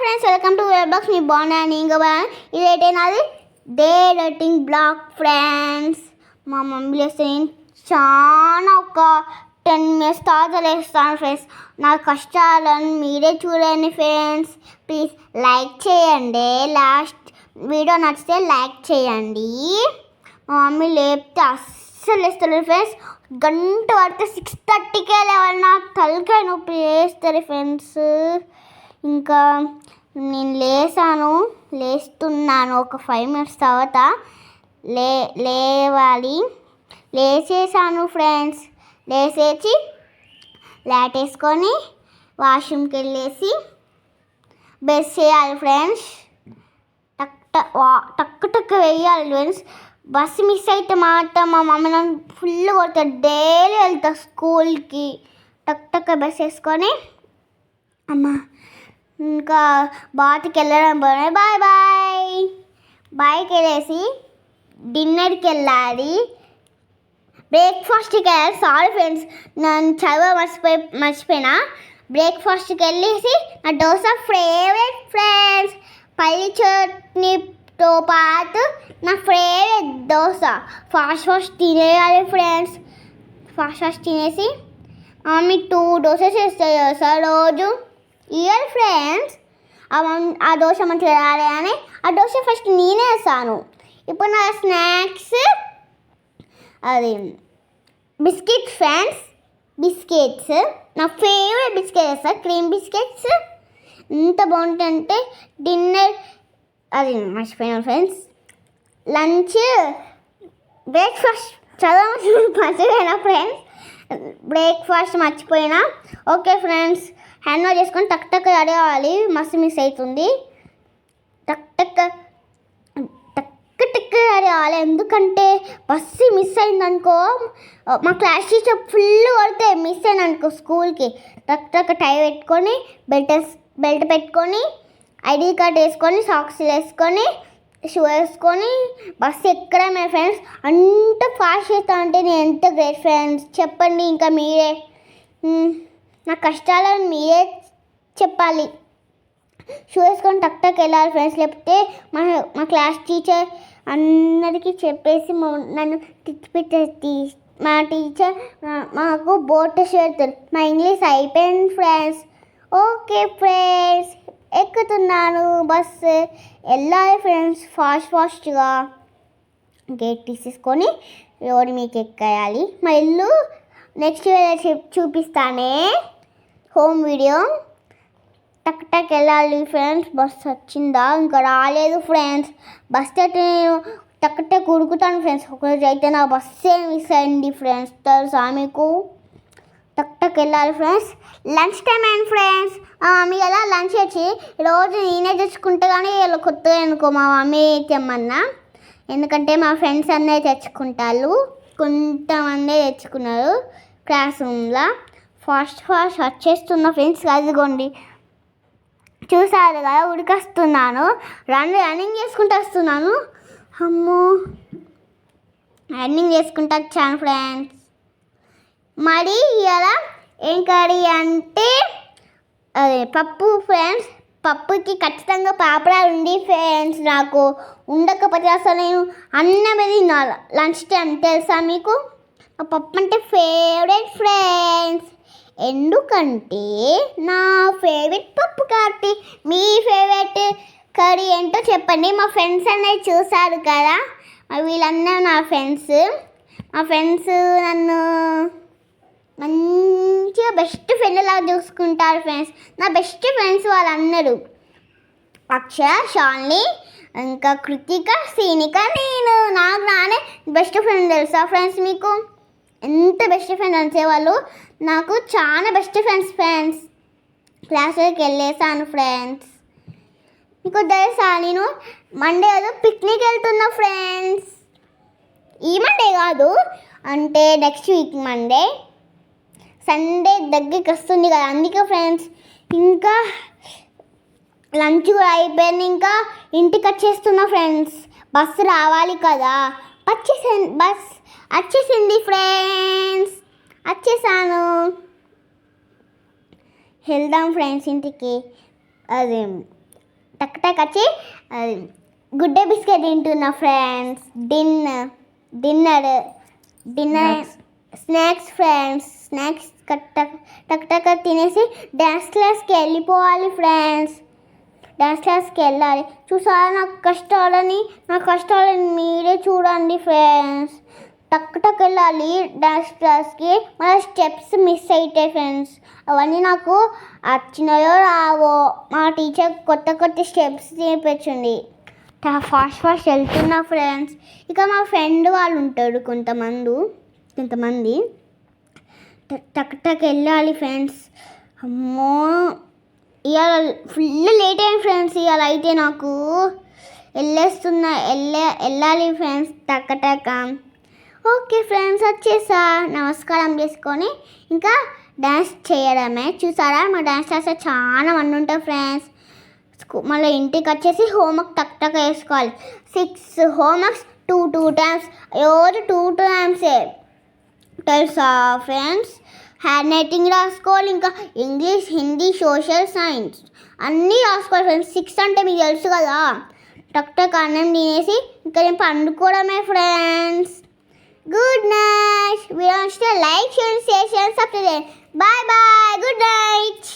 Friends, welcome to web box. మీ బాగున్నాను ఇంకా ఇదైతే నాది డే రొటీన్ బ్లాగ్ ఫ్రెండ్స్. మా మమ్మీ లేస్తే చాలా ఒక 10 minutes తర్వాత లేస్తాను ఫ్రెండ్స్. నా కష్టాలను మీరే చూడండి ఫ్రెండ్స్. ప్లీజ్ లైక్ చేయండి. లాస్ట్ వీడియో నచ్చితే లైక్ చేయండి. మా మమ్మీ లేపితే అస్సలు లేస్తారు ఫ్రెండ్స్. గంట పడితే 6:30కే లేవాలి. నాకు తలకాయ నొప్పి వేస్తారు ఫ్రెండ్స్. ఇంకా నేను లేస్తున్నాను ఒక 5 minutes తర్వాత లేవాలి. లేచేసాను ఫ్రెండ్స్. లేచేసి లాట్ వేసుకొని వాష్రూమ్కి వెళ్ళేసి బ్రష్ చేయాలి ఫ్రెండ్స్. టక్ వేయాలి ఫ్రెండ్స్. బస్సు మిస్ అయితే మాత్రం మా మమ్మీ నన్ను ఫుల్ కొడతాడు. డైలీ వెళ్తా స్కూల్కి. టక్ బస్ వేసుకొని అమ్మ ఇంకా బాత్కి వెళ్ళడం పోయి బాయ్కి వెళ్ళేసి డిన్నర్కి వెళ్ళాలి. బ్రేక్ఫాస్ట్కి వెళ్ళాలి. సారీ ఫ్రెండ్స్, నేను మర్చిపోయినా. బ్రేక్ఫాస్ట్కి వెళ్ళేసి నా దోశ ఫేవరెట్ ఫ్రెండ్స్. పల్లి చట్నీతో పాటు నా ఫేవరెట్ దోశ. ఫాస్ట్ తినేయాలి ఫ్రెండ్స్. ఫాస్ట్ తినేసి మమ్మీ 2 దోశ వేస్తాయి సార్ రోజు ఇయర్ ఫ్రెండ్స్. ఆ దోశ మంచిగా రాలే అని ఆ దోశ ఫస్ట్ నేనే వేస్తాను. ఇప్పుడు నా స్నాక్స్ అది బిస్కెట్స్ ఫ్రెండ్స్. బిస్కెట్స్ నా ఫేవరెట్ బిస్కెట్ వేస్తాను. క్రీమ్ బిస్కెట్స్ ఎంత బాగుంటాయంటే. డిన్నర్ అది మర్చిపోయాను ఫ్రెండ్స్. లంచ్ బ్రేక్ఫాస్ట్ చాలా మర్చిపోయినా ఫ్రెండ్స్. బ్రేక్ఫాస్ట్ మర్చిపోయినా. ఓకే ఫ్రెండ్స్, హ్యాండ్ వాష్ చేసుకొని టక్ అడగాలి. మస్తు మిస్ అవుతుంది. టక్ అడగాలి. ఎందుకంటే బస్సు మిస్ అయిందనుకో మా క్లాస్ టీచర్ ఫుల్ కొడితే మిస్ అయిందనుకో స్కూల్కి. టక్ టై పెట్టుకొని బెల్ట్ పెట్టుకొని ఐడి కార్డ్ వేసుకొని సాక్స్ వేసుకొని షూ వేసుకొని బస్సు ఎక్కడమే ఫ్రెండ్స్. అంత ఫాస్ట్ చేస్తా అంటే నేను ఎంత గ్రేట్ ఫ్రెండ్స్. చెప్పండి ఇంకా మీరే. నా కష్టాలను మీరే చెప్పాలి. షూ వేసుకొని టక్ వెళ్ళాలి ఫ్రెండ్స్. లేకపోతే మా క్లాస్ టీచర్ అందరికీ చెప్పేసి నన్ను తిట్టి మా టీచర్ మాకు బోర్డు పెడతారు. మా ఇంగ్లీష్ అయిపోయింది ఫ్రెండ్స్. ఓకే ఫ్రెండ్స్, ఎక్కుతున్నాను బస్సు. వెళ్ళాలి ఫ్రెండ్స్ ఫాస్ట్గా. గేట్ తీసేసుకొని రోడ్ మీకు ఎక్కేయాలి. మా ఇల్లు నెక్స్ట్ వీడియో చూపిస్తానే. Home video. టక్ వెళ్ళాలి ఫ్రెండ్స్. బస్సు వచ్చిందా? ఇంకా రాలేదు ఫ్రెండ్స్. బస్ అయితే నేను టక్ ఉడుకుతాను ఫ్రెండ్స్. ఒకరోజు అయితే నా బస్సే మిస్ అయింది ఫ్రెండ్స్. తెలుసా మీకు? టక్ వెళ్ళాలి ఫ్రెండ్స్. లంచ్ టైం అయింది ఫ్రెండ్స్. మా మమ్మీ ఎలా లంచ్ వచ్చి రోజు నేనే తెచ్చుకుంటే కానీ వీళ్ళు కొత్తగా అనుకో మా మమ్మీ తెమ్మన్నా. ఎందుకంటే మా ఫ్రెండ్స్ అన్నీ తెచ్చుకుంటారు. కొంతమంది తెచ్చుకున్నారు క్లాస్ రూమ్లో. ఫాస్ట్ వచ్చేస్తున్నా ఫ్రెండ్స్. అదిగోండి చూసారు కదా, ఉడికొస్తున్నాను. రన్నింగ్ చేసుకుంటూ వస్తున్నాను. అమ్మో, రన్నింగ్ చేసుకుంటూ వచ్చాను ఫ్రెండ్స్. మరి ఇలా ఏం కర్రీ అంటే అదే పప్పు ఫ్రెండ్స్. పప్పుకి ఖచ్చితంగా పాపడాలు ఉంది ఫ్రెండ్స్. నాకు ఉండకపోతే అసలు నేను అన్నమే తినాలి లంచ్ టైం. తెలుసా మీకు? ఆ పప్పు అంటే ఫేవరెట్ ఫ్రెండ్స్. ఎందుకంటే నా ఫేవరెట్ పప్పు కాబట్టి. మీ ఫేవరెట్ కర్రీ ఏంటో చెప్పండి. మా ఫ్రెండ్స్ అనేది చూసారు కదా, వీళ్ళందరూ నా ఫ్రెండ్స్. మా ఫ్రెండ్స్ నన్ను మంచిగా బెస్ట్ ఫ్రెండ్ లాగా చూసుకుంటారు ఫ్రెండ్స్. నా బెస్ట్ ఫ్రెండ్స్ వాళ్ళందరూ అక్షర, శాలిని, ఇంకా కృతిక, సీనిక, నేను. నానే బెస్ట్ ఫ్రెండ్. తెలుసా ఫ్రెండ్స్ మీకు? ఎంత బెస్ట్ ఫ్రెండ్ అనేవాళ్ళు నాకు. చాలా బెస్ట్ ఫ్రెండ్స్. క్లాస్లోకి వెళ్ళేసాను ఫ్రెండ్స్. మీకు తెలుసా నేను మండే పిక్నిక్ వెళ్తున్నా ఫ్రెండ్స్. ఈ మండే కాదు, అంటే నెక్స్ట్ వీక్ మండే. సండే దగ్గరికి వస్తుంది కదా, అందుకే ఫ్రెండ్స్. ఇంకా లంచ్ కూడా అయిపోయింది. ఇంకా ఇంటికి వచ్చేస్తున్నా ఫ్రెండ్స్. బస్సు రావాలి కదా. బస్ వచ్చేసింది ఫ్రెండ్స్. వచ్చేసాను. వెళ్దాం ఫ్రెండ్స్ ఇంటికి. అది టక్ టక్ వచ్చి గుడ్డే బిస్కెట్ తింటున్నా friends. Dinner snacks friends. Snacks టక్ టక్ తినేసి డ్యాన్స్ క్లాస్కి వెళ్ళిపోవాలి ఫ్రెండ్స్. డ్యాన్స్ క్లాస్కి వెళ్ళాలి. చూసారా నా కష్టాలని మీరే చూడండి ఫ్రెండ్స్. టక్ టక్ వెళ్ళాలి డ్యాన్స్ క్లాస్కి. మన స్టెప్స్ మిస్ అయితే ఫ్రెండ్స్. అవన్నీ నాకు వచ్చినాయో రావో. మా టీచర్ కొత్త స్టెప్స్ నేర్పించింది. ఫాస్ట్ వెళ్తున్నా ఫ్రెండ్స్. ఇక మా ఫ్రెండ్ వాళ్ళు ఉంటారు కొంతమంది. టక్ టక్ వెళ్ళాలి ఫ్రెండ్స్. అమ్మో ఇవాళ ఫుల్ లేట్ అయింది ఫ్రెండ్స్. ఇవాళ అయితే నాకు వెళ్ళాలి ఫ్రెండ్స్ టక్ టక్. ఓకే ఫ్రెండ్స్ వచ్చేసా. నమస్కారం చేసుకొని ఇంకా డ్యాన్స్ చేయడమే. చూసారా మా డ్యాన్స్ క్లాస్ చాలా మంది ఉంటారు ఫ్రెండ్స్. మళ్ళీ ఇంటికి వచ్చేసి హోంవర్క్ టక్ టక్ వేసుకోవాలి. 6 హోంవర్క్స్ 2 టైమ్స్. రోజు 2 టైమ్సే తెలుసా ఫ్రెండ్స్. హ్యాండ్ రైటింగ్ రాసుకోవాలి, ఇంకా ఇంగ్లీష్, హిందీ, సోషల్, సైన్స్ అన్నీ రాసుకోవాలి ఫ్రెండ్స్. 6 అంటే మీకు తెలుసు కదా. టక్ టక్ అన్నం తినేసి ఇంకా నేను పండుకోవడమే ఫ్రెండ్స్. Good night. వీడియో నచ్చితే లైక్ చేయండి, షేర్ చేయండి, సబ్స్క్రైబ్ చేయండి. Bye good night.